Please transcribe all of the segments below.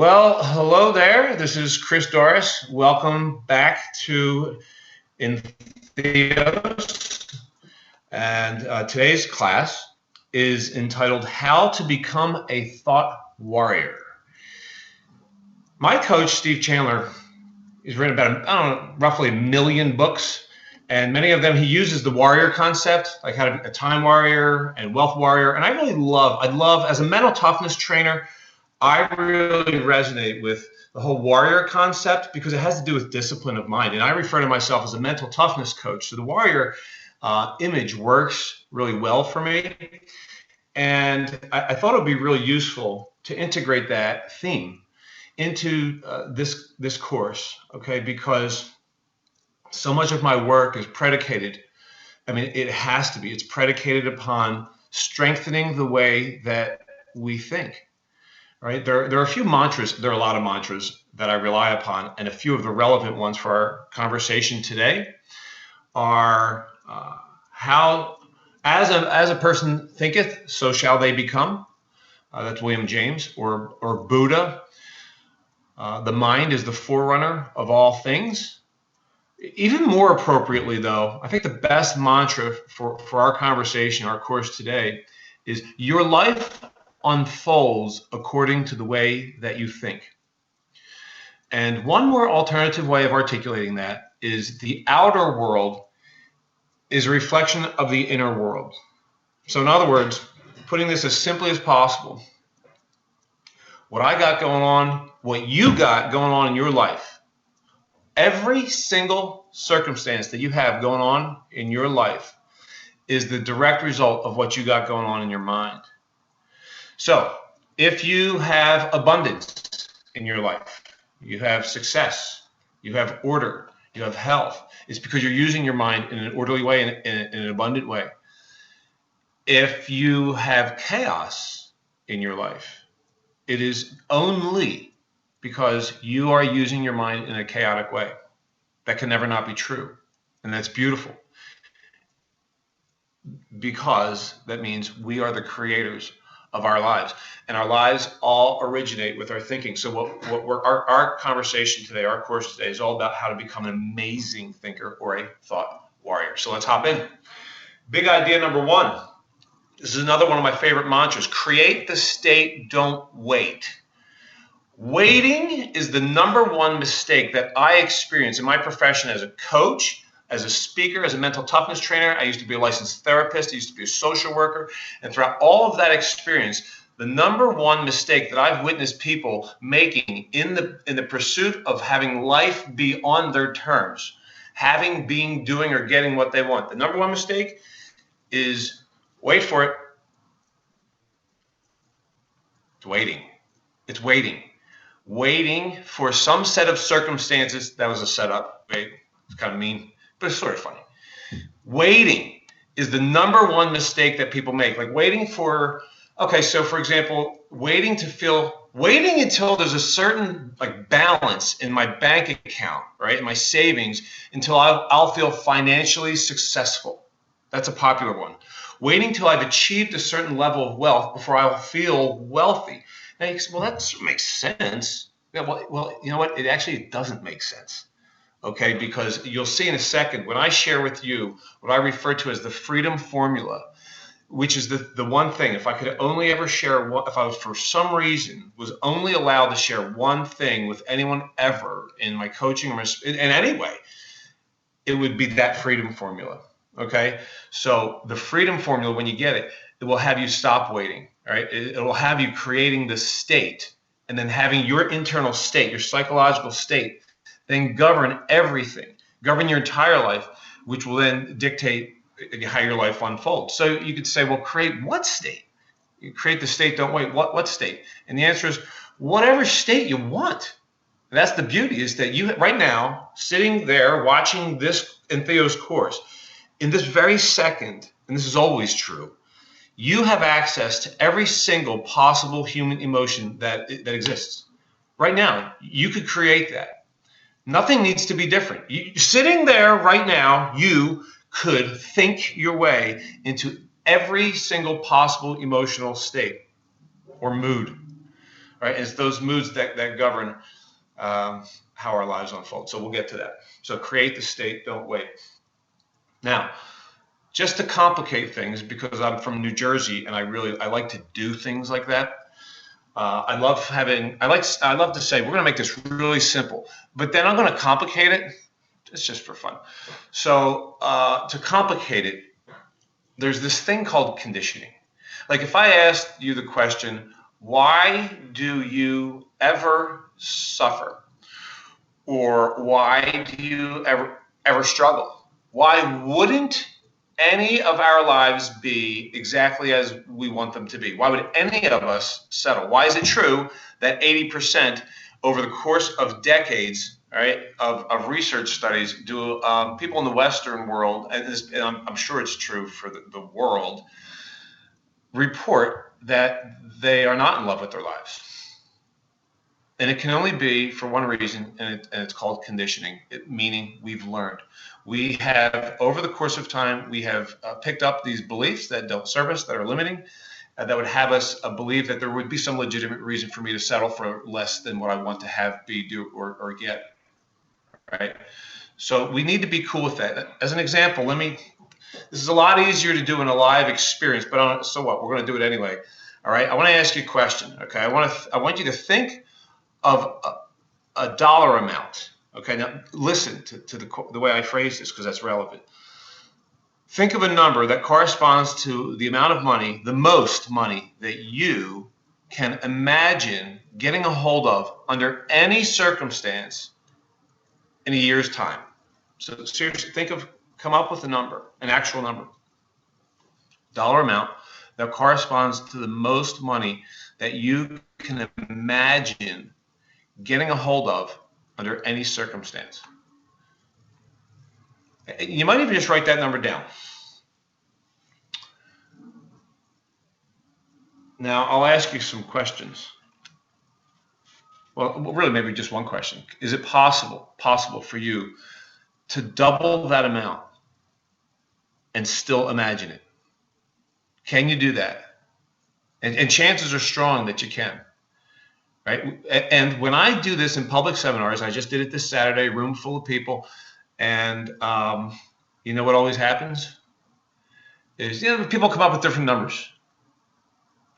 Well, hello there. This is Chris Doris. Welcome back to Theos. And today's class is entitled How to Become a Thought Warrior. My coach, Steve Chandler, has written about, roughly 1 million books. And many of them he uses the warrior concept, like how to be a time warrior and wealth warrior. And I love, as a mental toughness trainer, I really resonate with the whole warrior concept because it has to do with discipline of mind. And I refer to myself as a mental toughness coach. So the warrior image works really well for me. And I thought it would be really useful to integrate that theme into this course, okay? Because so much of my work is predicated, it has to be, it's predicated upon strengthening the way that we think. Right? There are a few mantras, there are a lot of mantras that I rely upon, and a few of the relevant ones for our conversation today are how, as a person thinketh, so shall they become. That's William James, or Buddha. The mind is the forerunner of all things. Even more appropriately, though, I think the best mantra for our conversation, our course today, is your life unfolds according to the way that you think. And one more alternative way of articulating that is the outer world is a reflection of the inner world. So in other words, putting this as simply as possible, what I got going on, what you got going on in your life, every single circumstance that you have going on in your life is the direct result of what you got going on in your mind. So if you have abundance in your life, you have success, you have order, you have health, it's because you're using your mind in an orderly way, in an abundant way. If you have chaos in your life, it is only because you are using your mind in a chaotic way. That can never not be true. And that's beautiful. Because that means we are the creators of our lives, and our lives all originate with our thinking. So our conversation today, our course today, is all about how to become an amazing thinker or a thought warrior. So let's hop in. Big idea number one. This is another one of my favorite mantras. Create the state, don't wait. Waiting is the number one mistake that I experience in my profession as a coach, as a speaker, as a mental toughness trainer. I used to be a licensed therapist. I used to be a social worker. And throughout all of that experience, the number one mistake that I've witnessed people making in the pursuit of having life be on their terms, being, doing, or getting what they want. The number one mistake is, wait for it, it's waiting. It's waiting. Waiting for some set of circumstances. That was a setup. Wait, it's kind of mean, but it's sort of funny. Waiting is the number one mistake that people make. Like waiting for, okay, so for example, waiting until there's a certain balance in my bank account, right, in my savings, until I'll feel financially successful. That's a popular one. Waiting till I've achieved a certain level of wealth before I'll feel wealthy. Now you say, well, that makes sense. Yeah, well, you know what? It actually doesn't make sense. Okay, because you'll see in a second when I share with you what I refer to as the freedom formula, which is the one thing. If I could only ever share, if I was for some reason was only allowed to share one thing with anyone ever in my coaching or in any way, it would be that freedom formula. Okay, so the freedom formula, when you get it, it will have you stop waiting. All right, it will have you creating the state, and then having your internal state, your psychological state, then govern everything, govern your entire life, which will then dictate how your life unfolds. So you could say, well, create what state? You create the state, don't wait. What state? And the answer is whatever state you want. And that's the beauty, is that you right now, sitting there watching this in Theo's course, in this very second, and this is always true, you have access to every single possible human emotion that exists. Right now, you could create that. Nothing needs to be different. Sitting there right now, you could think your way into every single possible emotional state or mood. right? It's those moods that govern how our lives unfold. So we'll get to that. So create the state, don't wait. Now, just to complicate things, because I'm from New Jersey and I like to do things like that. I love to say we're going to make this really simple, but then I'm going to complicate it. It's just for fun. So to complicate it, there's this thing called conditioning. Like if I asked you the question, why do you ever suffer? Or why do you ever struggle? Why wouldn't any of our lives be exactly as we want them to be? Why would any of us settle? Why is it true that 80% over the course of decades, right, of research studies, do people in the Western world, and I'm sure it's true for the world, report that they are not in love with their lives? And it can only be for one reason, and it's called conditioning, meaning we've learned. We have, over the course of time, we have picked up these beliefs that don't serve us, that are limiting, that would have us believe that there would be some legitimate reason for me to settle for less than what I want to have, be, do, or get, right? So we need to be cool with that. As an example, this is a lot easier to do in a live experience, but so what? We're going to do it anyway. All right, I want to ask you a question, okay? I want you to think of a dollar amount. Okay, now listen to the way I phrase this, because that's relevant. Think of a number that corresponds to the amount of money, the most money that you can imagine getting a hold of under any circumstance in a year's time. So seriously, come up with a number, an actual number, dollar amount that corresponds to the most money that you can imagine getting a hold of under any circumstance. You might even just write that number down. Now, I'll ask you some questions. Well, really, maybe just one question. Is it possible for you to double that amount and still imagine it? Can you do that? And chances are strong that you can. Right? And when I do this in public seminars, I just did it this Saturday, room full of people, and you know what always happens? Is people come up with different numbers,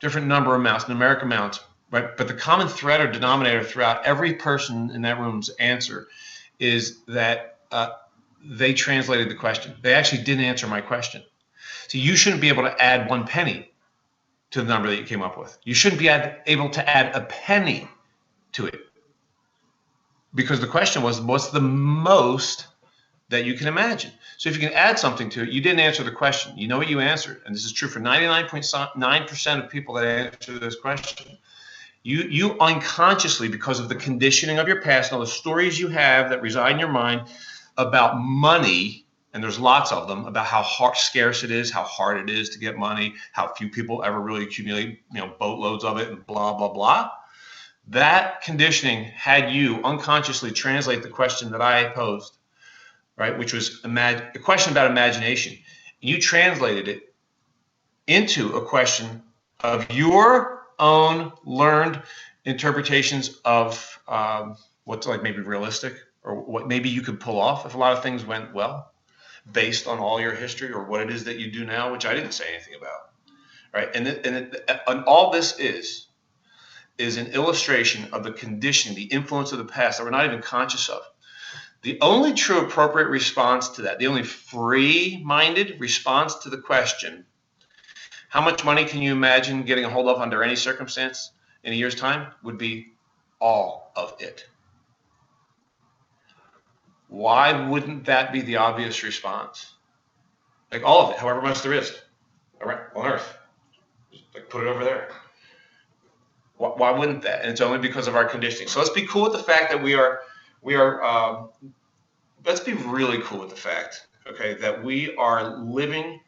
different number amounts, numeric amounts, right? But the common thread or denominator throughout every person in that room's answer is that they translated the question. They actually didn't answer my question. So you shouldn't be able to add 1 penny to the number that you came up with. You shouldn't be able to add a penny to it, because the question was, what's the most that you can imagine? So if you can add something to it, you didn't answer the question. You know what you answered, and this is true for 99.9% of people that answer this question. You unconsciously, because of the conditioning of your past and all the stories you have that reside in your mind about money, and there's lots of them, about how scarce it is, how hard it is to get money, how few people ever really accumulate, boatloads of it, and blah, blah, blah. That conditioning had you unconsciously translate the question that I posed, right, which was a question about imagination. You translated it into a question of your own learned interpretations of what's like maybe realistic, or what maybe you could pull off if a lot of things went well, based on all your history or what it is that you do now, which I didn't say anything about, right? And all this is an illustration of the conditioning, the influence of the past that we're not even conscious of. The only true appropriate response to that, the only free-minded response to the question, how much money can you imagine getting a hold of under any circumstance in a year's time, would be all of it. Why wouldn't that be the obvious response? Like all of it, however much there is on Earth. Just like put it over there. Why wouldn't that? And it's only because of our conditioning. So let's be cool with the fact that let's be really cool with the fact, okay, that we are living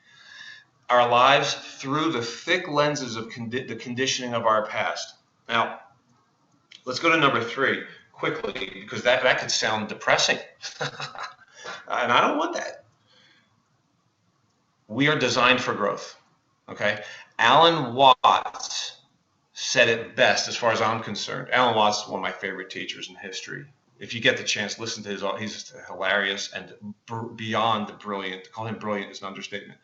our lives through the thick lenses of the conditioning of our past. Now, let's go to number 3 quickly, because that could sound depressing. And I don't want that. We are designed for growth, okay? Alan Watts said it best, as far as I'm concerned. Alan Watts is one of my favorite teachers in history. If you get the chance, listen to he's hilarious and beyond the brilliant. To call him brilliant is an understatement.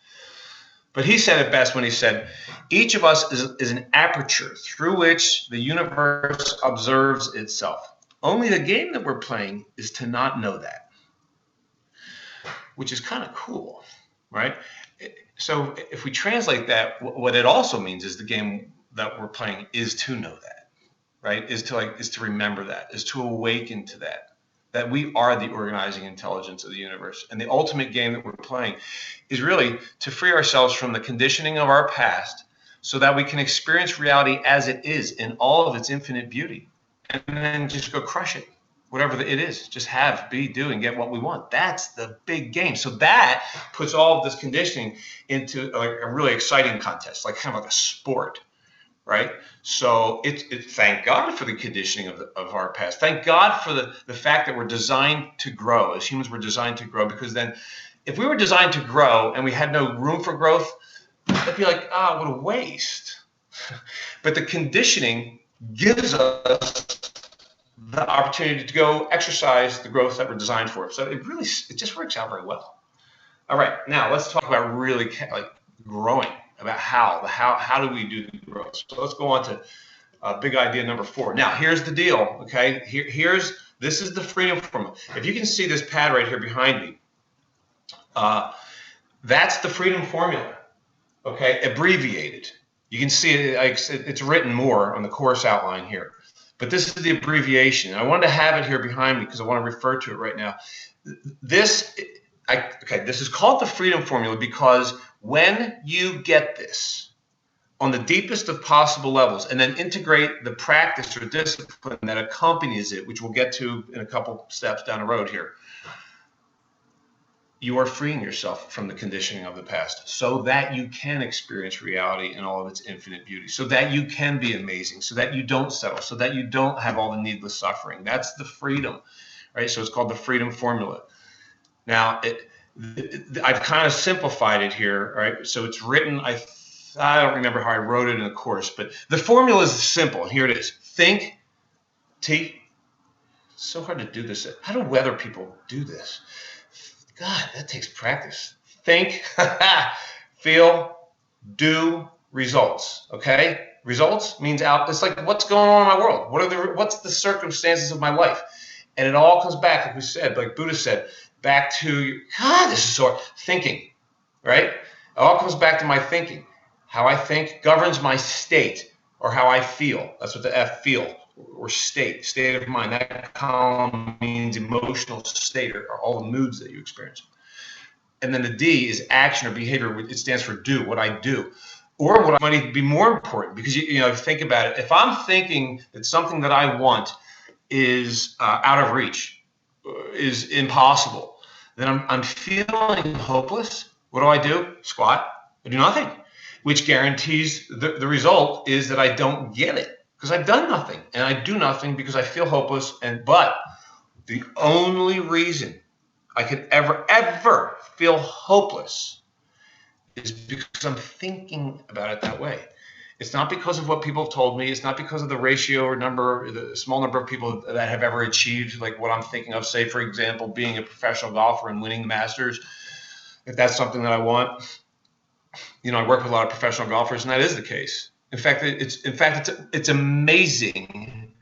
But he said it best when he said, each of us is an aperture through which the universe observes itself. Only the game that we're playing is to not know that, which is kind of cool, right? So if we translate that, what it also means is the game that we're playing is to know that, right? Is to remember that, is to awaken to that we are the organizing intelligence of the universe. And the ultimate game that we're playing is really to free ourselves from the conditioning of our past so that we can experience reality as it is in all of its infinite beauty, and then just go crush it, whatever it is. Just have, be, do, and get what we want. That's the big game. So that puts all of this conditioning into a really exciting contest, like kind of like a sport. Right? So thank God for the conditioning of our past. Thank God for the fact that we're designed to grow. As humans, we're designed to grow, because then if we were designed to grow and we had no room for growth, it'd be like, what a waste. But the conditioning gives us the opportunity to go exercise the growth that we're designed for. So it just works out very well. All right, now let's talk about really growing. About how do we do the growth? So let's go on to big idea number 4. Now here's the deal, okay? This is the freedom formula. If you can see this pad right here behind me, that's the freedom formula, okay? Abbreviated. You can see it, it's written more on the course outline here, but this is the abbreviation. I wanted to have it here behind me because I want to refer to it right now. This is called the freedom formula because when you get this on the deepest of possible levels and then integrate the practice or discipline that accompanies it, which we'll get to in a couple steps down the road here, you are freeing yourself from the conditioning of the past so that you can experience reality in all of its infinite beauty, so that you can be amazing, so that you don't settle, so that you don't have all the needless suffering. That's the freedom, right? So it's called the freedom formula. Now, I've kind of simplified it here, right? So it's written, I don't remember how I wrote it in the course, but the formula is simple. Here it is. Think, it's so hard to do this. How do weather people do this? God, that takes practice. Think, feel, do, results, okay? Results means out. It's like, what's going on in my world? What's the circumstances of my life? And it all comes back, like we said, like Buddha said, back to, this is so hard, thinking, right? It all comes back to my thinking. How I think governs my state, or how I feel. That's what the F, feel, or state of mind. That column means emotional state, or all the moods that you experience. And then the D is action or behavior. It stands for do, what I do. Or what might even be more important, because you think about it. If I'm thinking that something that I want is out of reach, is impossible, then I'm feeling hopeless. What do? Squat. I do nothing, which guarantees the result is that I don't get it because I've done nothing, and I do nothing because I feel hopeless. But the only reason I could ever feel hopeless is because I'm thinking about it that way. It's not because of what people have told me. It's not because of the ratio or the small number of people that have ever achieved like what I'm thinking of, say, for example, being a professional golfer and winning the Masters. If that's something that I want, I work with a lot of professional golfers, and that is the case. In fact, it's amazing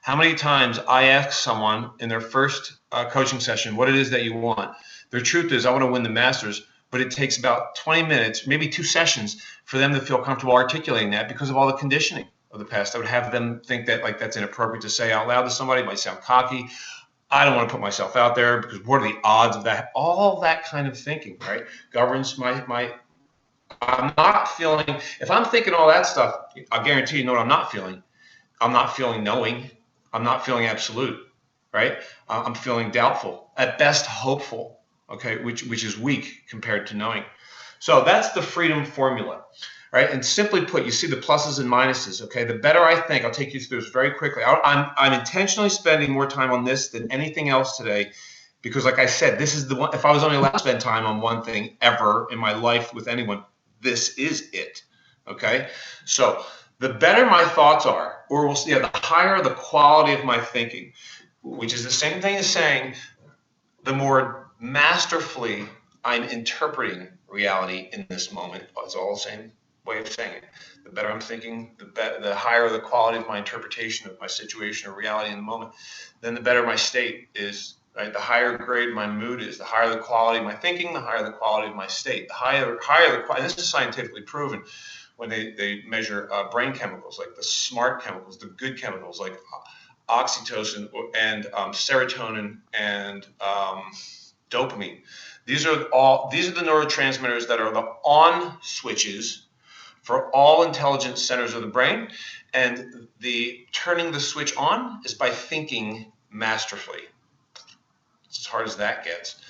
how many times I ask someone in their first coaching session what it is that you want. Their truth is, I want to win the Masters. But it takes about 20 minutes, maybe 2 sessions, for them to feel comfortable articulating that because of all the conditioning of the past. I would have them think that that's inappropriate to say out loud to somebody. It might sound cocky. I don't want to put myself out there because what are the odds of that? All that kind of thinking, right, governs my I'm not feeling. If I'm thinking all that stuff, I guarantee you know what I'm not feeling. I'm not feeling knowing. I'm not feeling absolute, right? I'm feeling doubtful, at best hopeful. Okay, which is weak compared to knowing. So that's the freedom formula, right? And simply put, you see the pluses and minuses. Okay, the better I think, I'll take you through this very quickly. I'm intentionally spending more time on this than anything else today, because, like I said, this is the one. If I was only allowed to spend time on one thing ever in my life with anyone, this is it. Okay, so the better my thoughts are, or we'll see, the higher the quality of my thinking, which is the same thing as saying the more masterfully I'm interpreting reality in this moment. It's all the same way of saying it. The better I'm thinking, the higher the quality of my interpretation of my situation or reality in the moment, then the better my state is. Right? The higher grade my mood is, the higher the quality of my thinking, the higher the quality of my state. The higher the quality, and this is scientifically proven when they measure brain chemicals, like the smart chemicals, the good chemicals, like oxytocin and serotonin and dopamine. These are the neurotransmitters that are the on switches for all intelligence centers of the brain, and the turning the switch on is by thinking masterfully. It's as hard as that gets,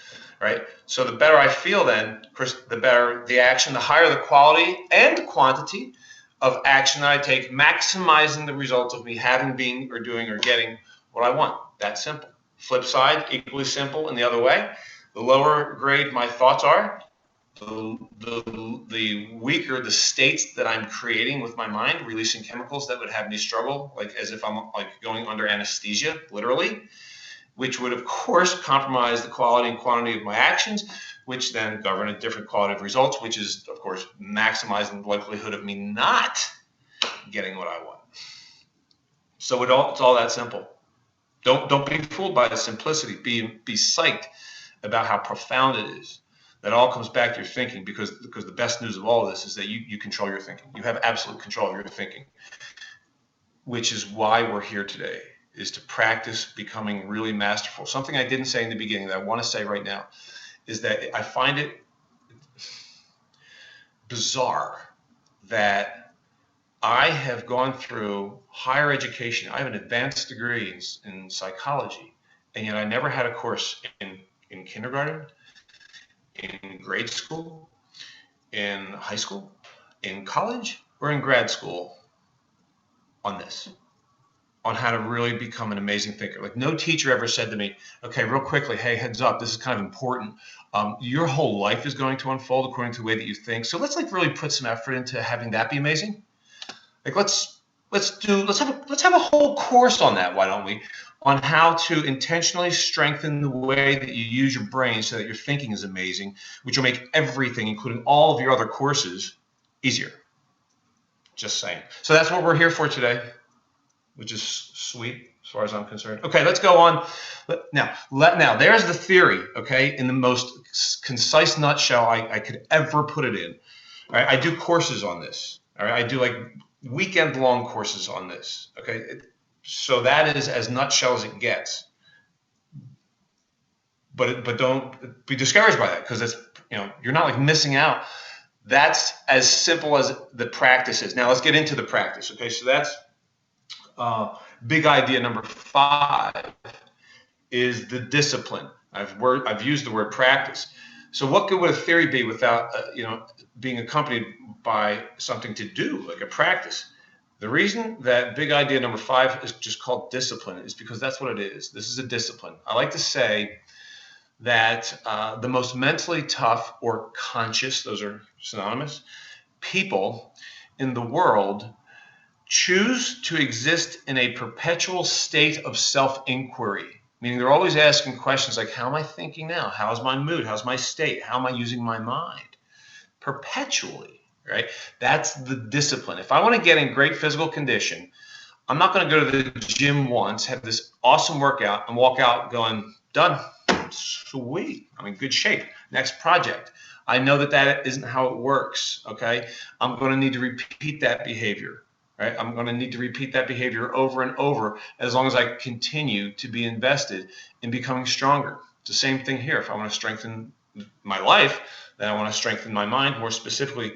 right? So the better I feel then, Chris, the better the action, the higher the quality and quantity of action that I take, maximizing the results of me having, being, or doing, or getting what I want. That's simple. Flip side, equally simple in the other way. The lower grade my thoughts are, the weaker the states that I'm creating with my mind, releasing chemicals that would have me struggle, like as if I'm like going under anesthesia, literally, which would, of course, compromise the quality and quantity of my actions, which then govern a different quality of results, which is, of course, maximizing the likelihood of me not getting what I want. So it's all that simple. Don't be fooled by the simplicity. Be psyched about how profound it is. That all comes back to your thinking, because the best news of all of this is that you control your thinking. You have absolute control of your thinking, which is why we're here today, is to practice becoming really masterful. Something I didn't say in the beginning that I want to say right now is that I find it bizarre that I have gone through higher education. I have an advanced degree in psychology, and yet I never had a course in kindergarten, in grade school, in high school, in college, or in grad school on this, on how to really become an amazing thinker. Like, no teacher ever said to me, okay, real quickly, hey, heads up, this is kind of important. Your whole life is going to unfold according to the way that you think. So let's like really put some effort into having that be amazing. Like let's have a whole course on that, why don't we? On how to intentionally strengthen the way that you use your brain so that your thinking is amazing, which will make everything, including all of your other courses, easier. Just saying. So that's what we're here for today, which is sweet as far as I'm concerned. Okay, let's go on. Now, there's the theory, okay, in the most concise nutshell I could ever put it in. All right, I do courses on this. All right, I do like weekend-long courses on this, okay? So that is as nutshell as it gets. But don't be discouraged by that, because it's, you're not like missing out. That's as simple as the practice is. Now let's get into the practice, okay? So that's big idea number 5 is the discipline. I've used the word practice. So what good would a theory be without being accompanied by something to do, like a practice? The reason that big idea number 5 is just called discipline is because that's what it is. This is a discipline. I like to say that the most mentally tough or conscious, those are synonymous, people in the world choose to exist in a perpetual state of self-inquiry, meaning they're always asking questions like, how am I thinking now? How's my mood? How's my state? How am I using my mind? Perpetually, right? That's the discipline. If I want to get in great physical condition, I'm not going to go to the gym once, have this awesome workout, and walk out going, done, sweet, I'm in good shape. Next project. I know that isn't how it works, okay? I'm going to need to repeat that behavior. Right? I'm going to need to repeat that behavior over and over as long as I continue to be invested in becoming stronger. It's the same thing here. If I want to strengthen my life, then I want to strengthen my mind. More specifically,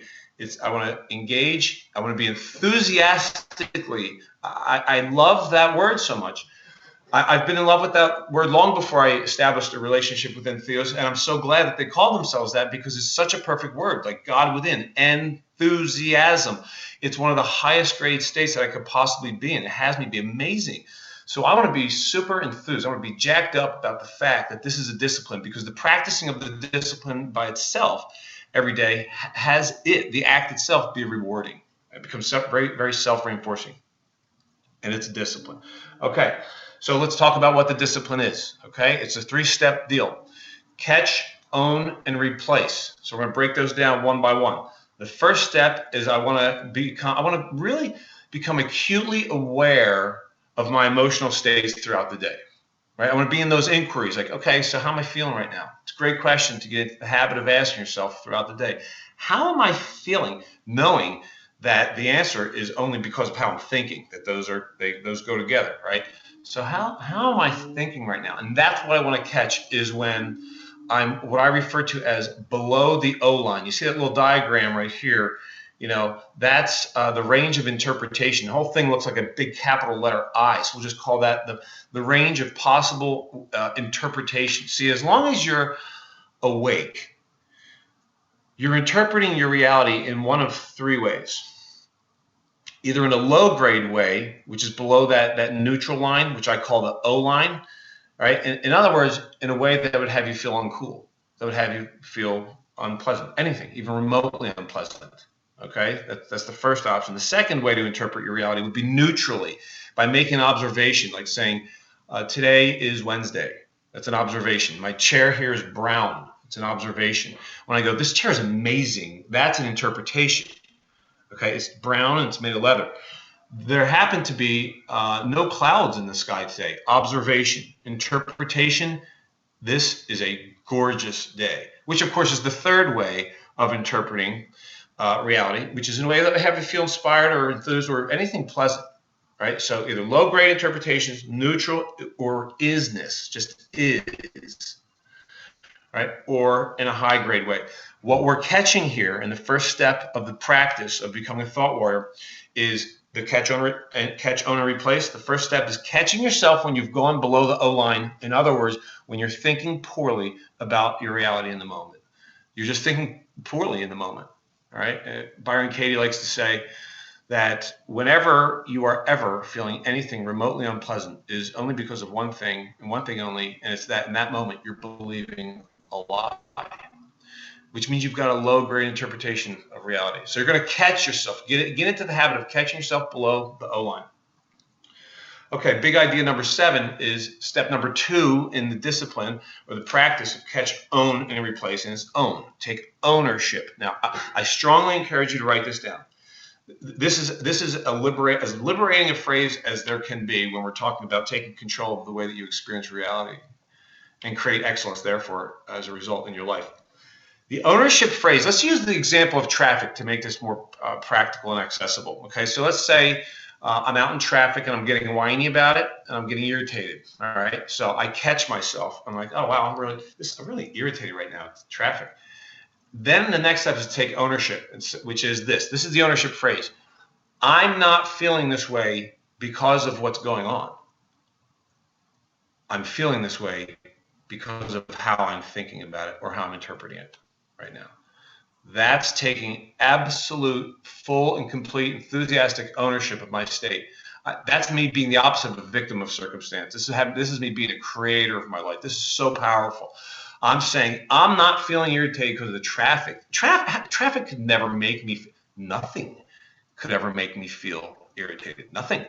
I want to engage. I want to be enthusiastically. I love that word so much. I've been in love with that word long before I established a relationship with Entheos, and I'm so glad that they call themselves that because it's such a perfect word, like God within, enthusiasm. It's one of the highest grade states that I could possibly be in. It has me be amazing. So I want to be super enthused. I want to be jacked up about the fact that this is a discipline, because the practicing of the discipline by itself every day has the act itself be rewarding. It becomes very, very self-reinforcing, and it's a discipline. Okay, so let's talk about what the discipline is. Okay, it's a 3-step deal. Catch, own, and replace. So we're going to break those down one by one. The first step is I want to really become acutely aware of my emotional states throughout the day. Right? I want to be in those inquiries, like, okay, so how am I feeling right now? It's a great question to get the habit of asking yourself throughout the day. How am I feeling? Knowing that the answer is only because of how I'm thinking, that those go together, right? So how am I thinking right now? And that's what I want to catch, is when I'm what I refer to as below the O line. You see that little diagram right here? That's the range of interpretation. The whole thing looks like a big capital letter I. So we'll just call that the range of possible interpretation. See, as long as you're awake, you're interpreting your reality in one of 3 ways. Either in a low grade way, which is below that neutral line, which I call the O line, right? In other words, in a way that would have you feel uncool, that would have you feel unpleasant, anything, even remotely unpleasant. Okay, that's the first option. The second way to interpret your reality would be neutrally, by making an observation, like saying, today is Wednesday. That's an observation. My chair here is brown. It's an observation. When I go, this chair is amazing, that's an interpretation. Okay, it's brown and it's made of leather. There happen to be no clouds in the sky today. Observation. Interpretation, this is a gorgeous day, which of course is the third way of interpreting reality, which is in a way that would have you feel inspired or enthused or anything pleasant, right? So either low grade interpretations, neutral, or isness, just is, right? Or in a high grade way. What we're catching here in the first step of the practice of becoming a thought warrior is the catch, own, and replace. The first step is catching yourself when you've gone below the O line. In other words, when you're thinking poorly about your reality in the moment. You're just thinking poorly in the moment. All right. Byron Katie likes to say that whenever you are ever feeling anything remotely unpleasant is only because of one thing and one thing only, and it's that in that moment you're believing a lie, which means you've got a low-grade interpretation of reality. So you're going to catch yourself, get into the habit of catching yourself below the O line. Okay, big idea number 7 is step number 2 in the discipline or the practice of catch, own, and replace, and it's own. Take ownership. Now, I strongly encourage you to write this down. This is as liberating a phrase as there can be when we're talking about taking control of the way that you experience reality and create excellence, therefore, as a result in your life. The ownership phrase, let's use the example of traffic to make this more practical and accessible. Okay, so let's say I'm out in traffic and I'm getting whiny about it and I'm getting irritated. All right, so I catch myself. I'm like, oh wow, I'm really irritated right now. It's traffic. Then the next step is to take ownership, which is this. This is the ownership phrase. I'm not feeling this way because of what's going on. I'm feeling this way because of how I'm thinking about it or how I'm interpreting it right now. That's taking absolute, full, and complete enthusiastic ownership of my state. That's me being the opposite of a victim of circumstance. This is me being a creator of my life. This is so powerful. I'm saying I'm not feeling irritated because of the traffic. Traffic could never make me, nothing could ever make me feel irritated. Nothing,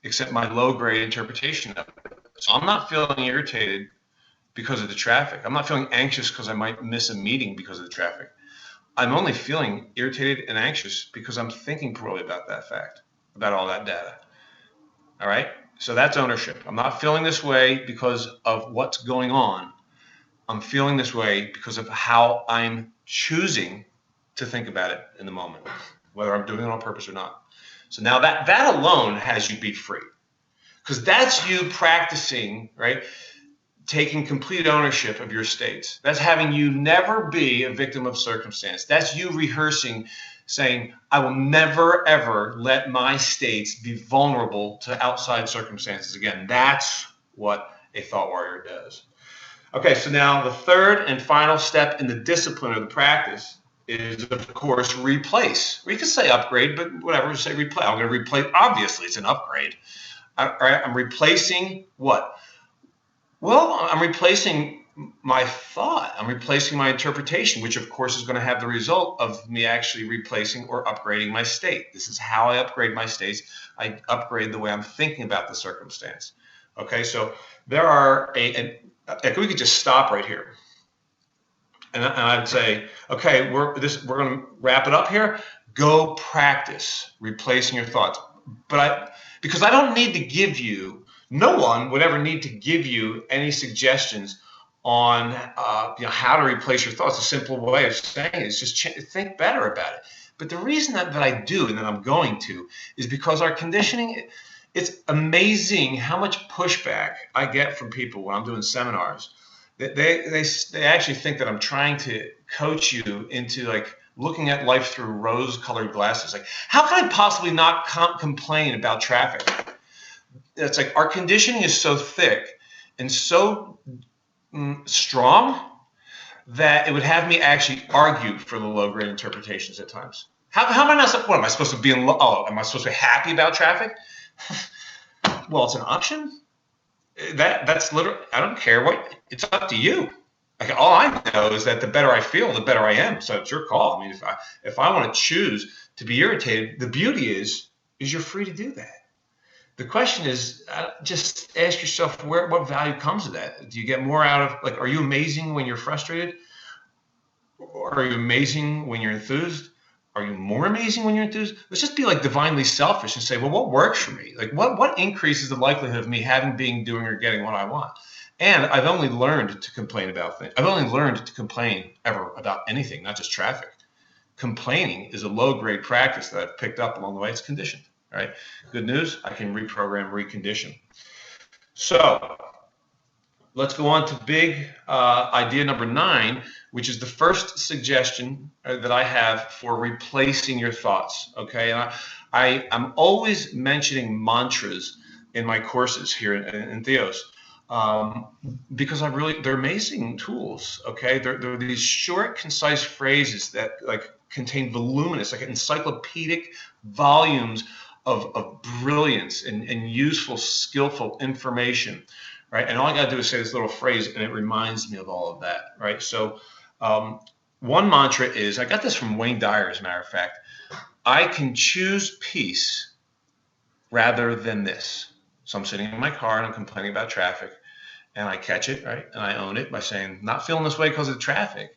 except my low-grade interpretation of it. So I'm not feeling irritated because of the traffic. I'm not feeling anxious because I might miss a meeting because of the traffic. I'm only feeling irritated and anxious because I'm thinking poorly about that fact, about all that data. All right? So that's ownership. I'm not feeling this way because of what's going on. I'm feeling this way because of how I'm choosing to think about it in the moment, whether I'm doing it on purpose or not. So now that alone has you be free, because that's you practicing, right? Taking complete ownership of your states. That's having you never be a victim of circumstance. That's you rehearsing, saying, I will never, ever let my states be vulnerable to outside circumstances again. That's what a thought warrior does. Okay, so now the third and final step in the discipline or the practice is, of course, replace. Or you could say upgrade, but whatever, say replace. I'm going to replace. Obviously, it's an upgrade. All right, I'm replacing what? Well, I'm replacing my thought. I'm replacing my interpretation, which of course is going to have the result of me actually replacing or upgrading my state. This is how I upgrade my states. I upgrade the way I'm thinking about the circumstance. Okay, so there are we could just stop right here. And I'd say, okay, we're going to wrap it up here. Go practice replacing your thoughts. Because I don't need to give you, no one would ever need to give you any suggestions on how to replace your thoughts. A simple way of saying it is just think better about it. But the reason that I do and that I'm going to is because our conditioning, it's amazing how much pushback I get from people when I'm doing seminars. They actually think that I'm trying to coach you into like looking at life through rose-colored glasses. Like, how can I possibly not complain about traffic? It's like our conditioning is so thick and so strong that it would have me actually argue for the low-grade interpretations at times. How am I not? What am I supposed to be in? Am I supposed to be happy about traffic? Well, it's an option. That's literally. I don't care what. It's up to you. Like, all I know is that the better I feel, the better I am. So it's your call. I mean, if I want to choose to be irritated, the beauty is you're free to do that. The question is, just ask yourself what value comes of that. Do you get more out of, like, are you amazing when you're frustrated? Or are you amazing when you're enthused? Are you more amazing when you're enthused? Let's just be like divinely selfish and say, well, what works for me? Like, what increases the likelihood of me having, being, doing, or getting what I want? And I've only learned to complain about things. I've only learned to complain ever about anything, not just traffic. Complaining is a low-grade practice that I've picked up along the way. It's conditioned. All right. Good news, I can reprogram, recondition. So let's go on to big idea number 9, which is the first suggestion that I have for replacing your thoughts. Okay. And I'm always mentioning mantras in my courses here in Theos. Because they're amazing tools. Okay. They're these short, concise phrases that like contain voluminous, like encyclopedic volumes of brilliance and useful, skillful information, right? And all I got to do is say this little phrase, and it reminds me of all of that, right? So one mantra is, I got this from Wayne Dyer, as a matter of fact, I can choose peace rather than this. So I'm sitting in my car and I'm complaining about traffic, and I catch it, right? And I own it by saying, not feeling this way because of traffic.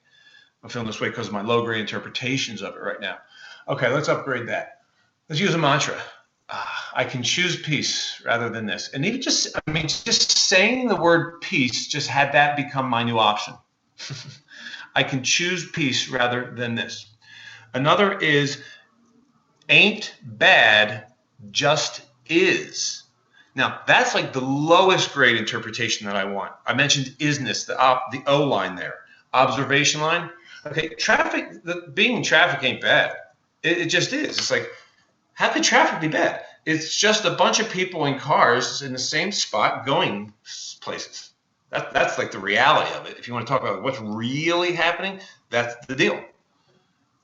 I'm feeling this way because of my low-grade interpretations of it right now. Okay, let's upgrade that. Let's use a mantra. I can choose peace rather than this. And even just saying the word peace just had that become my new option. I can choose peace rather than this. Another is, ain't bad, just is. Now, that's like the lowest grade interpretation that I want. I mentioned isness, the O line there. Observation line. Okay, being in traffic ain't bad. It just is. It's like, how could traffic be bad? It's just a bunch of people in cars in the same spot going places. That's like the reality of it. If you want to talk about what's really happening, that's the deal,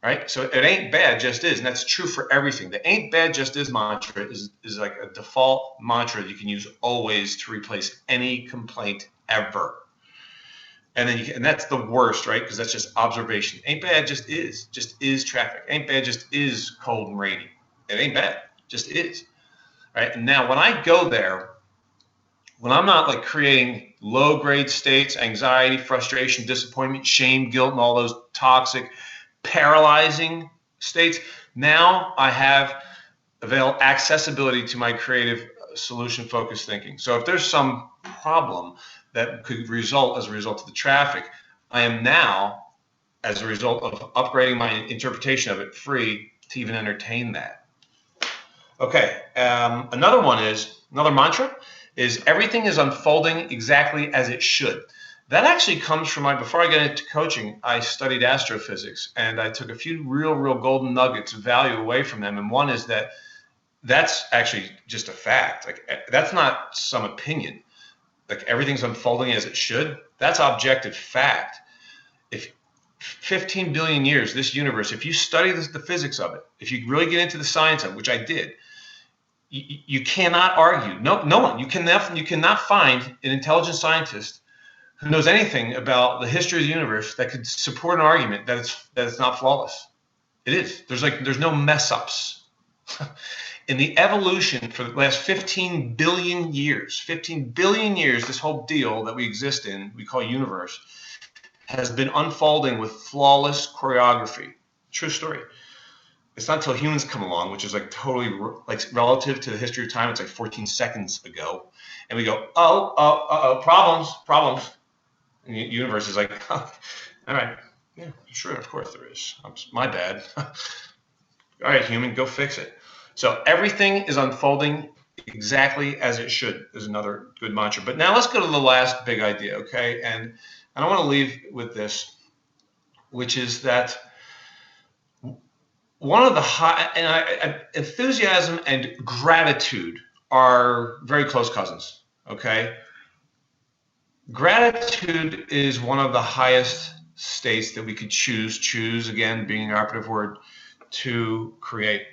right? So it ain't bad, just is, and that's true for everything. The ain't bad, just is mantra is like a default mantra that you can use always to replace any complaint ever. And then and that's the worst, right? Because that's just observation. Ain't bad, just is traffic. Ain't bad, just is cold and rainy. It ain't bad, just is, right? And now when I go there, when I'm not like creating low-grade states, anxiety, frustration, disappointment, shame, guilt, and all those toxic, paralyzing states, now I have accessibility to my creative solution-focused thinking. So if there's some problem that could result as a result of the traffic, I am now, as a result of upgrading my interpretation of it, free to even entertain that. Okay, another mantra is everything is unfolding exactly as it should. That actually comes from before I got into coaching, I studied astrophysics, and I took a few real golden nuggets of value away from them. And one is that's actually just a fact. Like, that's not some opinion. Like, everything's unfolding as it should. That's objective fact. If 15 billion years, this universe, if you study the physics of it, if you really get into the science of it, which I did, you cannot argue. No one. You cannot find an intelligent scientist who knows anything about the history of the universe that could support an argument that it's not flawless. It is. There's no mess ups. In the evolution for the last 15 billion years, this whole deal that we exist in, we call universe, has been unfolding with flawless choreography. True story. It's not until humans come along, which is like totally like relative to the history of time. It's like 14 seconds ago, and we go, problems. And the universe is like, oh, all right, yeah, sure, of course there is. My bad. All right, human, go fix it. So everything is unfolding exactly as it should, is another good mantra. But now let's go to the last big idea, okay? And I want to leave with this, which is that one of the enthusiasm and gratitude are very close cousins, okay? Gratitude is one of the highest states that we could choose again, being an operative word, to create,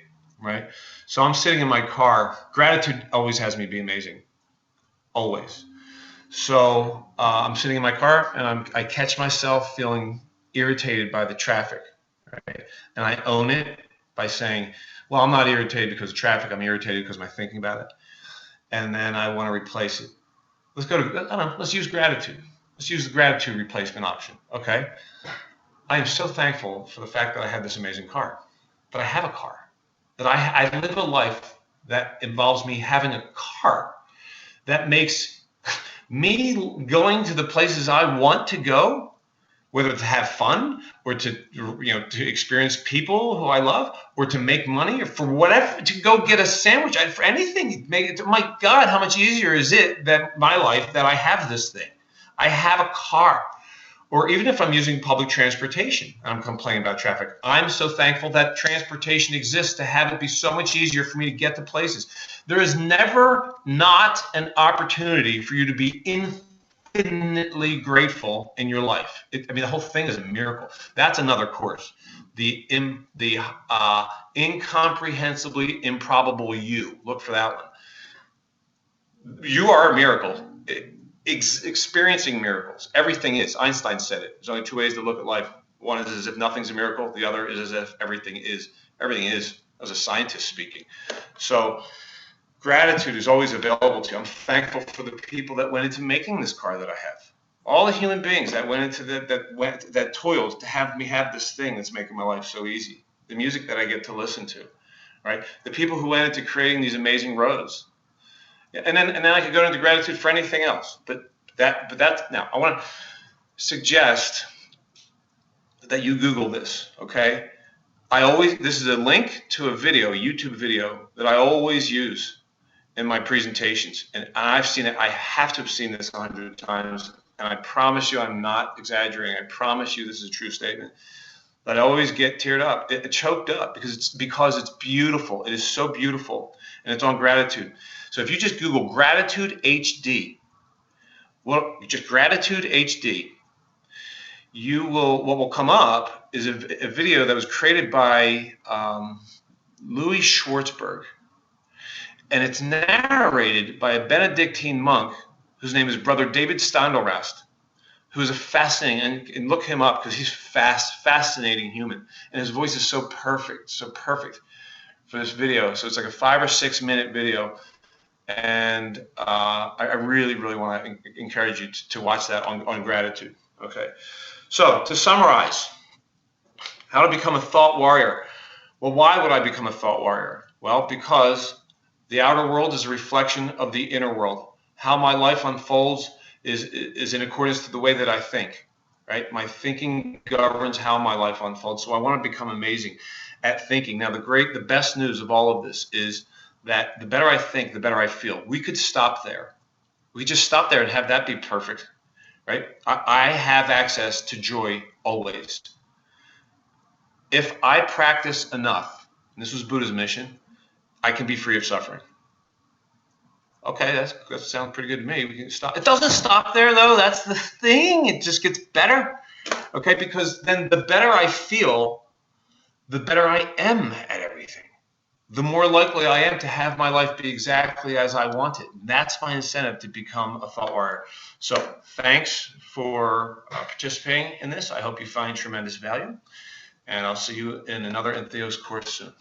right? So I'm sitting in my car. Gratitude always has me be amazing, always. So I'm sitting in my car and I catch myself feeling irritated by the traffic, right? And I own it by saying, well, I'm not irritated because of traffic. I'm irritated because I'm thinking about it. And then I want to replace it. Let's use gratitude. Let's use the gratitude replacement option, okay? I am so thankful for the fact that I have this amazing car, that I have a car, that I live a life that involves me having a car, that makes me going to the places I want to go, whether to have fun or to experience people who I love, or to make money, or for whatever, to go get a sandwich, for anything. My God, how much easier is it that my life that I have this thing? I have a car. Or even if I'm using public transportation, I'm complaining about traffic. I'm so thankful that transportation exists to have it be so much easier for me to get to places. There is never not an opportunity for you to be infinitely grateful in your life. The whole thing is a miracle. That's another course. The incomprehensibly improbable you. Look for that one. You are a miracle. Experiencing miracles. Everything is. Einstein said it. There's only two ways to look at life. One is as if nothing's a miracle. The other is as if everything is. Everything is, as a scientist speaking. So gratitude is always available to you. I'm thankful for the people that went into making this car that I have. All the human beings that went into that toiled to have me have this thing that's making my life so easy. The music that I get to listen to, right? The people who went into creating these amazing roads. And then I could go into gratitude for anything else. But that's now I want to suggest that you Google this, okay? This is a link to a YouTube video that I always use in my presentations. And I've seen it, I have to have seen this 100 times. And I promise you I'm not exaggerating. I promise you this is a true statement. That I always get teared up, choked up, because it's beautiful. It is so beautiful, and it's on gratitude. So if you just Google gratitude HD, just gratitude HD, what will come up is a video that was created by Louis Schwartzberg, and it's narrated by a Benedictine monk whose name is Brother David Steindl-Rast, who is a fascinating, and look him up because he's fascinating human, and his voice is so perfect for this video. So it's like a 5 or 6 minute video, and I really want to encourage you to watch that on gratitude. Okay, so to summarize, how to become a thought warrior. Well, why would I become a thought warrior? Well, because the outer world is a reflection of the inner world. How my life unfolds is in accordance to the way that I think, right? My thinking governs how my life unfolds. So I want to become amazing at thinking. Now, the best news of all of this is that the better I think, the better I feel. We could stop there. We could just stop there and have that be perfect, right? I have access to joy always. If I practice enough, and this was Buddha's mission, I can be free of suffering. Okay, that sounds pretty good to me. We can stop. It doesn't stop there, though. That's the thing. It just gets better. Okay, because then the better I feel, the better I am at everything. the more likely I am to have my life be exactly as I want it. That's my incentive to become a thought warrior. So thanks for participating in this. I hope you find tremendous value, and I'll see you in another Entheos course soon.